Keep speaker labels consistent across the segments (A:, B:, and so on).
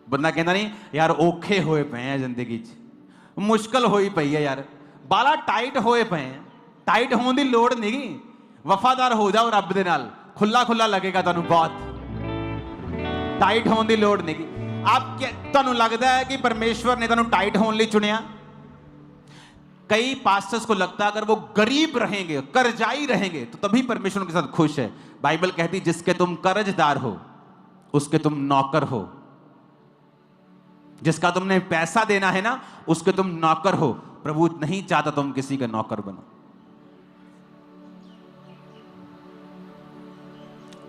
A: बंदा कहता नहीं यार औखे होए पे हैं जिंदगी च, मुश्किल होई पई है यार, बाला टाइट होए पे हैं। टाइट होने की लोड़ नहीं, वफादार हो जाओ रब दे नाल, खुला खुला लगेगा तुहानू बहुत। टाइट होने की लोड़ नहीं। आप तुहानू लगता है कि परमेश्वर ने तुहानू टाइट होने लिए चुनिया? कई पास्टर्स को लगता है अगर वो गरीब रहेंगे, कर्जाई रहेंगे, तो तभी परमेश्वर उनके साथ खुश है। बाइबल कहती जिसके तुम कर्जदार हो उसके तुम नौकर हो, जिसका तुमने पैसा देना है ना उसके तुम नौकर हो। प्रभु नहीं चाहता तुम किसी का नौकर बनो।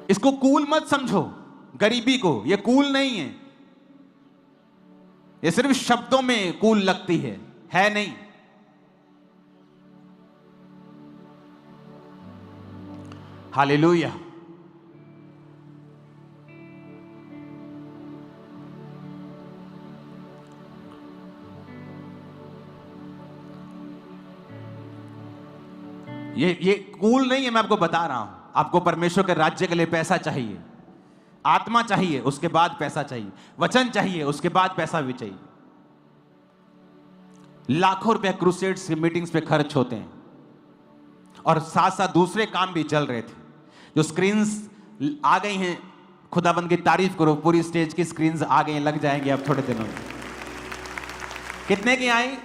A: इसको कूल मत समझो, गरीबी को, यह कूल नहीं है। यह सिर्फ शब्दों में कूल लगती है नहीं। हालेलुया। ये कूल नहीं है, मैं आपको बता रहा हूं। आपको परमेश्वर के राज्य के लिए पैसा चाहिए, आत्मा चाहिए, उसके बाद पैसा चाहिए, वचन चाहिए, उसके बाद पैसा भी चाहिए। लाखों रुपए क्रूसेड्स की मीटिंग्स पे खर्च होते हैं और साथ साथ दूसरे काम भी चल रहे थे। जो स्क्रीन्स आ गई हैं, खुदाबंद की तारीफ करो, पूरी स्टेज की स्क्रीन्स आ गई हैं, लग जाएंगे अब थोड़े दिनों में। कितने की आई?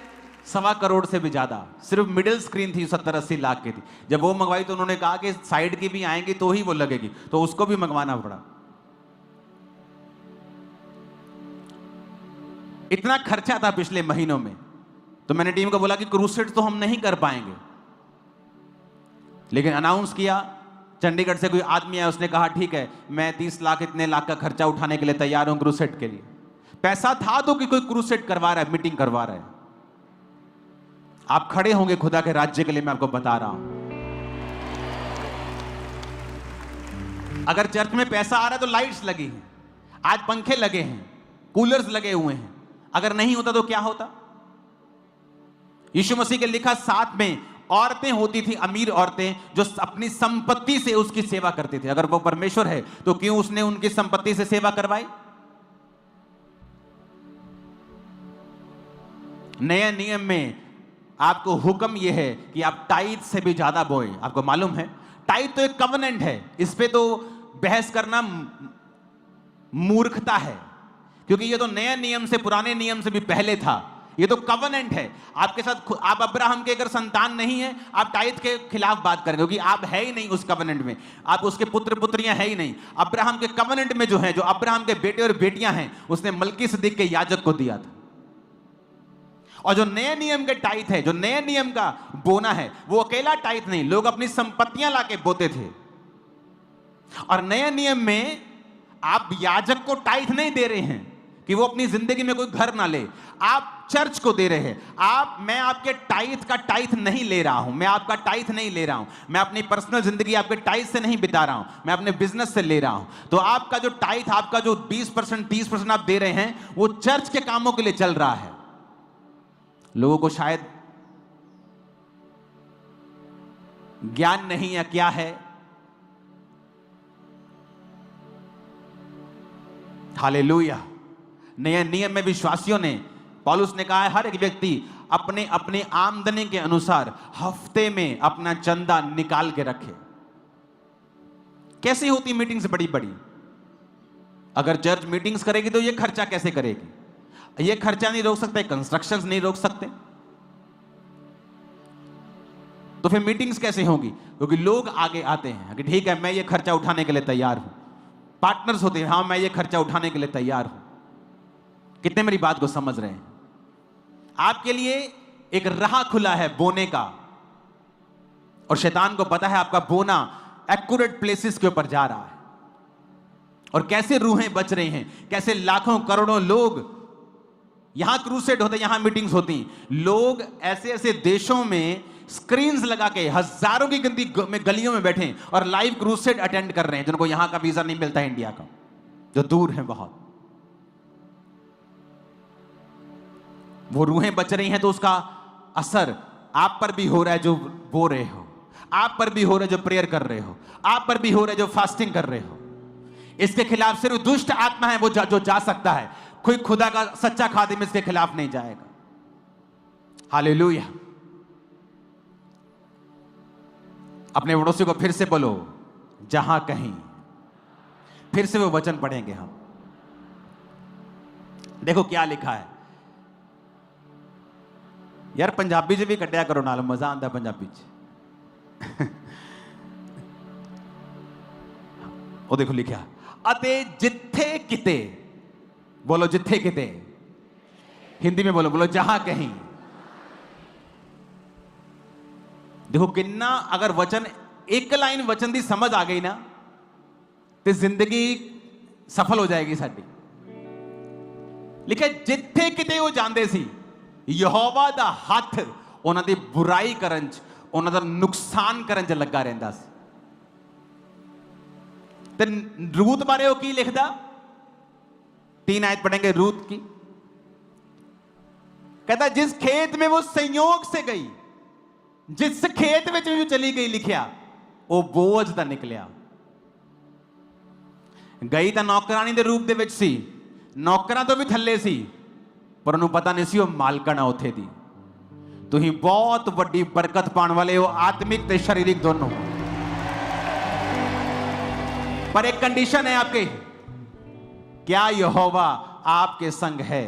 A: 1.25 करोड़ से भी ज्यादा। सिर्फ मिडिल स्क्रीन थी 70-80 लाख की थी। जब वो मंगवाई तो उन्होंने कहा कि साइड की भी आएंगी तो ही वो लगेगी, तो उसको भी मंगवाना पड़ा। इतना खर्चा था पिछले महीनों में। तो मैंने टीम को बोला कि क्रूसेड तो हम नहीं कर पाएंगे, लेकिन अनाउंस किया। चंडीगढ़ से कोई आदमी आया, उसने कहा ठीक है मैं 30 लाख इतने लाख का खर्चा उठाने के लिए तैयार हूं क्रूसेड के लिए। पैसा था तो कि कोई क्रूसेड करवा रहा है, मीटिंग करवा रहा है। आप खड़े होंगे खुदा के राज्य के लिए, मैं आपको बता रहा हूं। अगर चर्च में पैसा आ रहा है तो लाइट्स लगी हैं, आज पंखे लगे हैं, कूलर्स लगे हुए हैं। अगर नहीं होता तो क्या होता? यीशु मसीह के लिखा 7 में औरतें होती थी, अमीर औरतें, जो अपनी संपत्ति से उसकी सेवा करती थी। अगर वो परमेश्वर है तो क्यों उसने उनकी संपत्ति से सेवा करवाई? नए नियम में आपको हुक्म यह है कि आप टाइट से भी ज्यादा बोएं। आपको मालूम है टाइट तो एक कवनेंट है, इस पे तो बहस करना मूर्खता है, क्योंकि ये तो नए नियम से, पुराने नियम से भी पहले था। ये तो कवनेंट है आपके साथ। आप अब्राहम के अगर संतान नहीं है, आप टाइट के खिलाफ बात करेंगे, क्योंकि आप है ही नहीं उस कवनेंट में, आप उसके पुत्र पुत्रियां है ही नहीं। अब्राहम के कवनेंट में जो है, जो अब्राहम के बेटे और बेटियां हैं, उसने मल्कीसदिक के याजक को दिया था। और जो नए नियम के टाइट है, जो नए नियम का बोना है, वो अकेला टाइट नहीं, लोग अपनी संपत्तियां लाके बोते थे। और नए नियम में आप याजक को टाइट नहीं दे रहे हैं कि वो अपनी जिंदगी में कोई घर ना ले, आप चर्च को दे रहे हैं। मैं आपके टाइट का टाइट नहीं ले रहा हूं, मैं आपका टाइट नहीं ले रहा हूं, मैं अपनी पर्सनल जिंदगी आपके टाइट से नहीं बिता रहा हूं, मैं अपने बिजनेस से ले रहा हूं। तो आपका जो टाइट, आपका जो 20% 30% आप दे रहे हैं, वो चर्च के कामों के लिए चल रहा है। लोगों को शायद ज्ञान नहीं है क्या है। हालेलुया। नए नियम में विश्वासियों ने, पौलुस ने कहा है, हर एक व्यक्ति अपने अपने आमदनी के अनुसार हफ्ते में अपना चंदा निकाल के रखे। कैसे होती मीटिंग्स बड़ी बड़ी? अगर चर्च मीटिंग्स करेगी तो ये खर्चा कैसे करेगी? ये खर्चा नहीं रोक सकते, कंस्ट्रक्शंस नहीं रोक सकते, तो फिर मीटिंग्स कैसे होंगी? क्योंकि लोग आगे आते हैं कि ठीक है मैं ये खर्चा उठाने के लिए तैयार हूं। पार्टनर्स होते हैं, हाँ मैं ये खर्चा उठाने के लिए तैयार हूं। कितने मेरी बात को समझ रहे हैं? आपके लिए एक राह खुला है बोने का, और शैतान को पता है आपका बोना एक्यूरेट प्लेसेस के ऊपर जा रहा है। और कैसे रूहें बच रही हैं, कैसे लाखों करोड़ों लोग यहां क्रूसेड होते, यहां मीटिंग्स होती। लोग ऐसे ऐसे देशों में स्क्रीन्स लगा के हजारों की गिनती में गलियों में बैठे और लाइव क्रूसेड अटेंड कर रहे हैं, जिनको यहां का वीजा नहीं मिलता है, इंडिया का, जो दूर है बहुत। वो रूहें बच रही हैं तो उसका असर आप पर भी हो रहा है जो बो रहे हो, आप पर भी हो रहा है जो प्रेयर कर रहे हो, आप पर भी हो रहा है जो फास्टिंग कर रहे हो। इसके खिलाफ सिर्फ दुष्ट आत्मा है वो जो जा सकता है। कोई खुदा का सच्चा खादिम इसके खिलाफ नहीं जाएगा। हालेलुया। अपने पड़ोसी को फिर से बोलो, जहां कहीं। फिर से वो वचन पढ़ेंगे हम। देखो क्या लिखा है यार, पंजाबी च भी कटिया करो नाल, मजा आता पंजाबी च। ਉਹ देखो लिखा, अते जिथे किते, बोलो जिथे किते, हिंदी में बोलो, बोलो जहां कहीं। देखो किन्ना, अगर वचन एक लाइन वचन दी समझ आ गई ना तो जिंदगी सफल हो जाएगी साडी। लिखा जिथे किते वो जांदे सी, यहोवा दा हथ उन्हां दी बुराई करन च, उन्हां दा नुकसान करन च लगा रहिंदा सी। ते रूत बारे वो की लिखदा, 3 आयत पढ़ेंगे रूत की। कहता जिस खेत में वो संयोग से गई, जिस खेत में जो चली गई, लिखिया वो बोझ दा निकलिया। गई तो नौकरानी दे रूप दे विच सी, नौकरां तो भी थल्ले सी, पर उन्होंने पता नहीं सी वो मालकण आ उत्थे दी। तुसीं बहुत वड्डी बरकत पाने वाले हो, आत्मिक ते शारीरिक दोनों। पर एक कंडीशन है आपके, क्या यहोवा आपके संग है?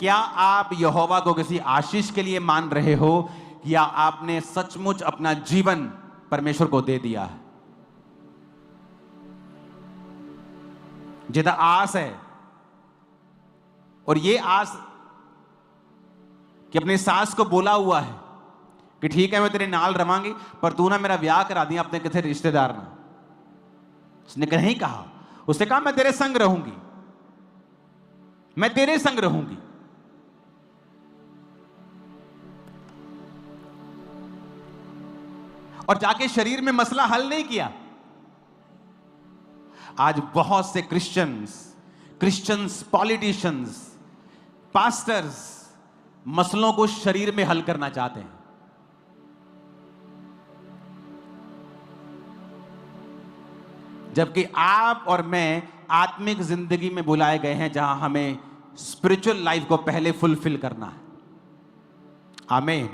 A: क्या आप यहोवा को किसी आशीष के लिए मान रहे हो, या आपने सचमुच अपना जीवन परमेश्वर को दे दिया है? जिदा आस है, और ये आस कि अपनी सास को बोला हुआ है कि ठीक है मैं तेरे नाल रवांगी, पर तू ना मेरा ब्याह करा दिया अपने किसी रिश्तेदार ना। उसने नहीं कहा, उसने कहा मैं तेरे संग रहूंगी, मैं तेरे संग रहूंगी। और जाके शरीर में मसला हल नहीं किया। आज बहुत से क्रिश्चियंस पॉलिटिशियंस, पास्टर्स मसलों को शरीर में हल करना चाहते हैं। जबकि आप और मैं आत्मिक जिंदगी में बुलाए गए हैं, जहां हमें स्पिरिचुअल लाइफ को पहले फुलफिल करना है। आमीन।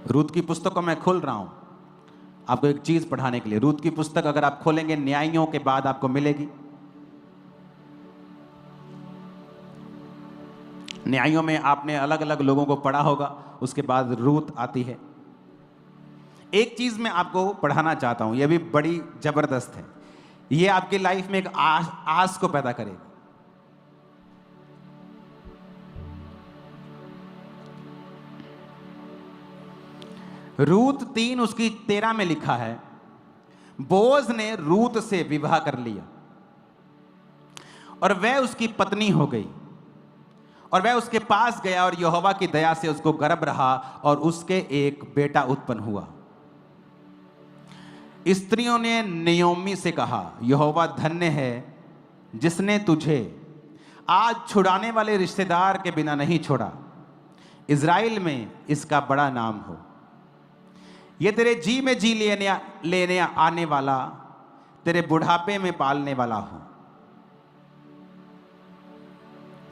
A: रूत की पुस्तक को मैं खोल रहा हूं आपको एक चीज पढ़ाने के लिए। रूत की पुस्तक अगर आप खोलेंगे, न्यायों के बाद आपको मिलेगी। न्यायों में आपने अलग अलग लोगों को पढ़ा होगा, उसके बाद रूत आती है। एक चीज मैं आपको पढ़ाना चाहता हूं, यह भी बड़ी जबरदस्त है। यह आपकी लाइफ में एक आस को पैदा करेगा। रूत 3 उसकी 13 में लिखा है, बोaz ने रूत से विवाह कर लिया और वह उसकी पत्नी हो गई, और वह उसके पास गया और यहोवा की दया से उसको गर्भ रहा और उसके एक बेटा उत्पन्न हुआ। स्त्रियों ने नयोमी से कहा, यहोवा धन्य है जिसने तुझे आज छुड़ाने वाले रिश्तेदार के बिना नहीं छोड़ा। इज़राइल में इसका बड़ा नाम हो। यह तेरे जी में जी लेने आने वाला, तेरे बुढ़ापे में पालने वाला हो,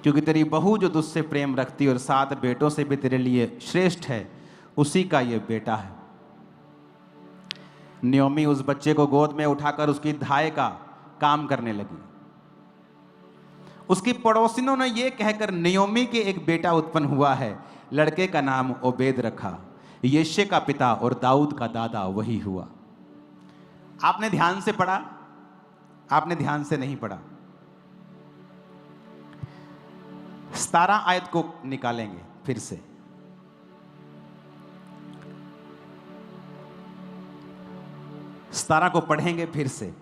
A: क्योंकि तेरी बहू जो तुझसे प्रेम रखती और 7 बेटों से भी तेरे लिए श्रेष्ठ है, उसी का यह बेटा है। नयोमी उस बच्चे को गोद में उठाकर उसकी धाय का काम करने लगी। उसकी पड़ोसिनों ने यह कहकर नयोमी के एक बेटा उत्पन्न हुआ है, लड़के का नाम ओबेद रखा। यिशै का पिता और दाऊद का दादा वही हुआ। आपने ध्यान से पढ़ा, आपने ध्यान से नहीं पढ़ा। 17 आयत को निकालेंगे फिर से। सतारा को पढ़ेंगे फिर से।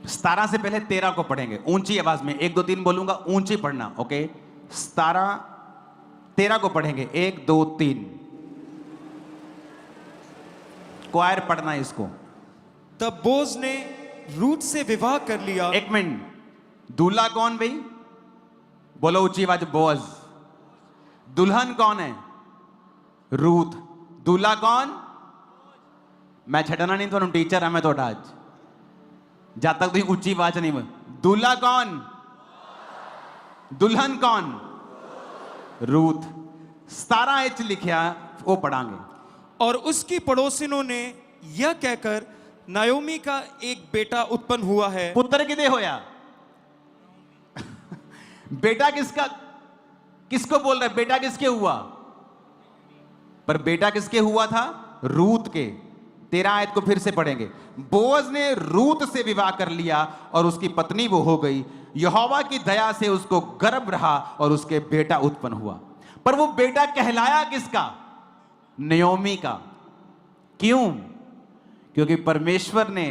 A: 17 से पहले 13 को पढ़ेंगे ऊंची आवाज में। 1 2 3 बोलूंगा, ऊंची पढ़ना, ओके। 17 13 को पढ़ेंगे, 1 2 3। क्वायर पढ़ना इसको।
B: तब बोaz ने रूत से विवाह कर लिया।
A: 1 मिनट। दूल्हा कौन भाई? बोलो ऊंची आवाज, बोaz। दुल्हन कौन है? रूत। दूल्हा कौन? मैं छड़ना नहीं, तुम टीचर है मैं थोड़ा आज। जब तक तुम ऊंची आवाज नहीं बोल। दूल्हा कौन? दुल्हन कौन? रूथ। 17 लिखा, वो पढ़ांगे।
B: और उसकी पड़ोसिनों ने यह कहकर नायोमी का एक बेटा उत्पन्न हुआ है।
A: पुत्र किदे होया? बेटा किसका? किसको बोल रहा है? बेटा किसके हुआ? पर बेटा किसके हुआ था? रूत के। 13 आयत को फिर से पढ़ेंगे। बोअज ने रूत से विवाह कर लिया और उसकी पत्नी वो हो गई। यहोवा की दया से उसको गर्भ रहा और उसके बेटा उत्पन्न हुआ। पर वो बेटा कहलाया किसका? नयोमी का। क्यों? क्योंकि परमेश्वर ने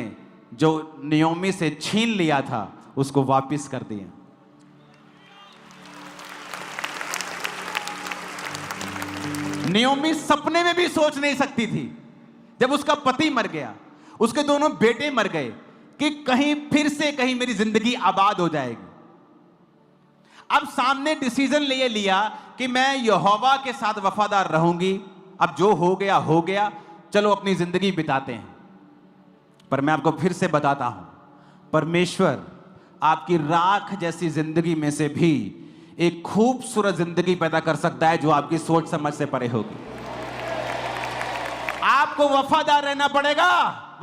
A: जो नयोमी से छीन लिया था उसको वापस कर दिया। नयोमी सपने में भी सोच नहीं सकती थी, जब उसका पति मर गया, उसके दोनों बेटे मर गए, कि कहीं फिर से कहीं मेरी जिंदगी आबाद हो जाएगी। अब सामने डिसीजन ले लिया कि मैं यहोवा के साथ वफादार रहूंगी। अब जो हो गया, चलो अपनी जिंदगी बिताते हैं। पर मैं आपको फिर से बताता हूं, परमेश्वर आपकी राख जैसी जिंदगी में से भी एक खूबसूरत जिंदगी पैदा कर सकता है, जो आपकी सोच समझ से परे होगी। आपको वफादार रहना पड़ेगा।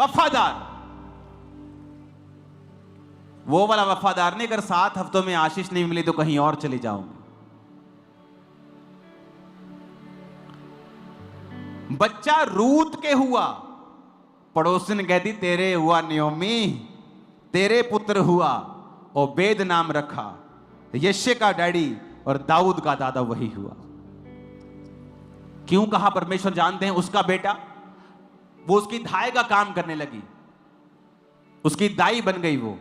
A: वफादार, वो वाला वफादार नहीं, अगर 7 हफ्तों में आशीष नहीं मिली तो कहीं और चली जाऊंगी। बच्चा रूत के हुआ, पड़ोसन कहती तेरे हुआ नयोमी, तेरे पुत्र हुआ, ओबेद नाम रखा। यशे का डैडी और दाऊद का दादा वही हुआ। क्यों कहा? परमेश्वर जानते हैं उसका बेटा, वो उसकी धाई का काम करने लगी, उसकी दाई बन गई। वो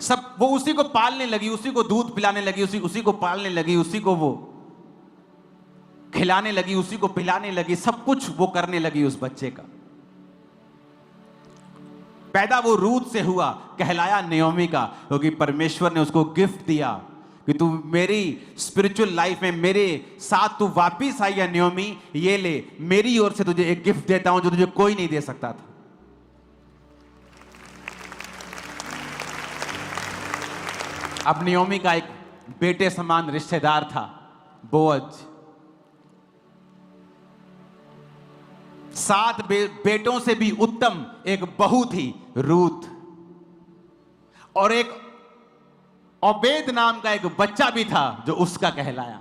A: सब, वो उसी को पालने लगी, उसी को दूध पिलाने लगी, उसी को पालने लगी, उसी को वो खिलाने लगी, उसी को पिलाने लगी, सब कुछ वो करने लगी उस बच्चे का। पैदा वो रूत से हुआ, कहलाया नयोमी का, क्योंकि परमेश्वर ने उसको गिफ्ट दिया कि तू मेरी स्पिरिचुअल लाइफ में मेरे साथ तू वापिस आई है नयोमी, ये ले, मेरी ओर से तुझे एक गिफ्ट देता हूं जो तुझे कोई नहीं दे सकता था। अब नयोमी का एक बेटे समान रिश्तेदार था, बोअज। 7 बेटों से भी उत्तम एक बहू थी रूत, और एक ओबेद नाम का एक बच्चा भी था जो उसका कहलाया।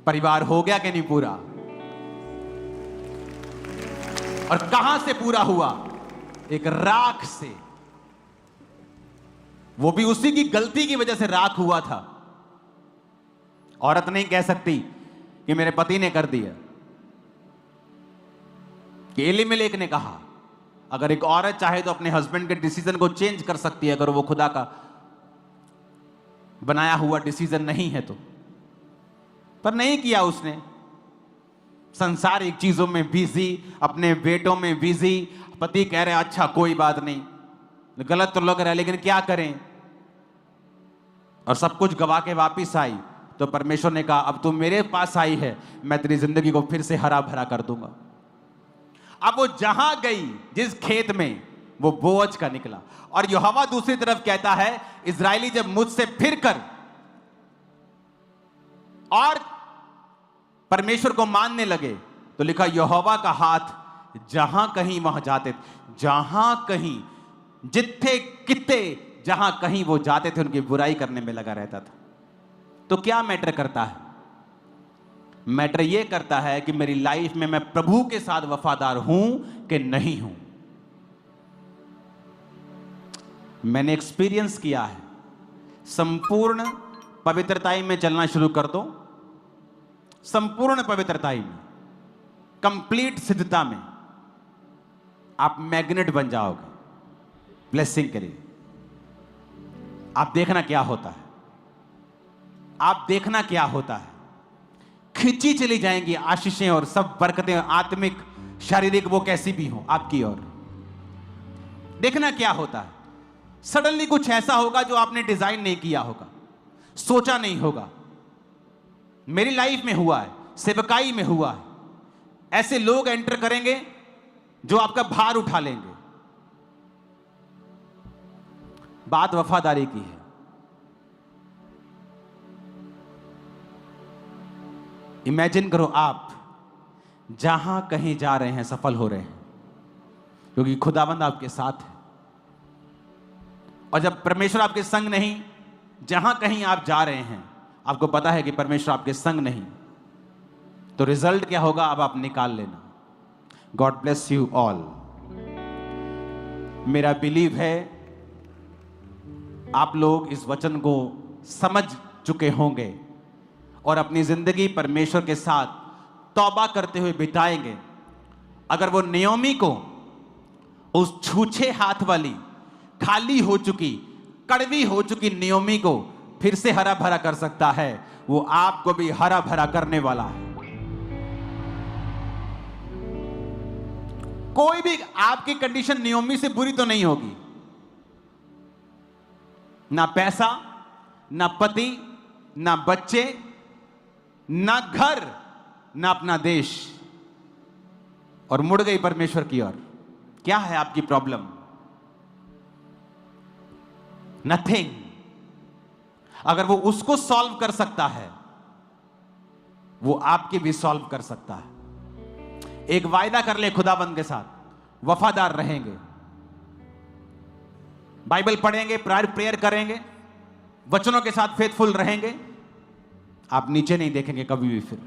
A: परिवार हो गया कि नहीं पूरा? और कहां से पूरा हुआ? एक राख से। वो भी उसी की गलती की वजह से राख हुआ था। औरत नहीं कह सकती कि मेरे पति ने कर दिया। कि एलीमेलेक ने कहा अगर एक औरत चाहे तो अपने हस्बैंड के डिसीजन को चेंज कर सकती है, अगर वो खुदा का बनाया हुआ डिसीजन नहीं है तो। पर नहीं किया उसने। संसारिक चीजों में बिजी, अपने बेटों में बिजी। पति कह रहे अच्छा कोई बात नहीं, गलत तो लग रहा है लेकिन क्या करें, और सब कुछ गवा के वापिस आई। तो परमेश्वर ने कहा अब तू मेरे पास आई है, मैं तेरी जिंदगी को फिर से हरा भरा कर दूंगा। अब वो जहां गई, जिस खेत में, वो बोअज का निकला। और यहोवा दूसरी तरफ कहता है इजरायली जब मुझसे फिर कर और परमेश्वर को मानने लगे, तो लिखा यहोवा का हाथ जहां कहीं वहां जाते, जहां कहीं, जिथे किते, जहां कहीं वो जाते थे उनकी बुराई करने में लगा रहता था। तो क्या मैटर करता है? मैटर यह करता है कि मेरी लाइफ में मैं प्रभु के साथ वफादार हूं कि नहीं हूं। मैंने एक्सपीरियंस किया है, संपूर्ण पवित्रताई में चलना शुरू कर दो, संपूर्ण पवित्रताई में, कंप्लीट सिद्धता में, आप मैग्नेट बन जाओगे ब्लेसिंग के लिए। आप देखना क्या होता है, आप देखना क्या होता है, खिंची चली जाएंगी आशीषें और सब बरकतें, आत्मिक शारीरिक वो कैसी भी हो आपकी ओर। देखना क्या होता है, सडनली कुछ ऐसा होगा जो आपने डिजाइन नहीं किया होगा, सोचा नहीं होगा। मेरी लाइफ में हुआ है, सेवकाई में हुआ है। ऐसे लोग एंटर करेंगे जो आपका भार उठा लेंगे। बात वफादारी की है। इमेजिन करो आप जहां कहीं जा रहे हैं सफल हो रहे हैं, क्योंकि खुदाबंद आपके साथ है। और जब परमेश्वर आपके संग नहीं, जहां कहीं आप जा रहे हैं आपको पता है कि परमेश्वर आपके संग नहीं, तो रिजल्ट क्या होगा अब आप निकाल लेना। God bless you all. मेरा बिलीव है आप लोग इस वचन को समझ चुके होंगे और अपनी जिंदगी परमेश्वर के साथ तौबा करते हुए बिताएंगे। अगर वो नयोमी को, उस छूछे हाथ वाली, खाली हो चुकी, कड़वी हो चुकी नयोमी को फिर से हरा भरा कर सकता है, वो आपको भी हरा भरा करने वाला है। कोई भी आपकी कंडीशन नयोमी से बुरी तो नहीं होगी। ना पैसा, ना पति, ना बच्चे, ना घर, ना अपना देश, और मुड़ गई परमेश्वर की ओर। क्या है आपकी प्रॉब्लम? नथिंग। अगर वो उसको सॉल्व कर सकता है, वो आपकी भी सॉल्व कर सकता है। एक वायदा कर ले खुदाबंद के साथ, वफादार रहेंगे, बाइबल पढ़ेंगे, प्रेयर करेंगे, वचनों के साथ फेथफुल रहेंगे, आप नीचे नहीं देखेंगे कभी भी फिर।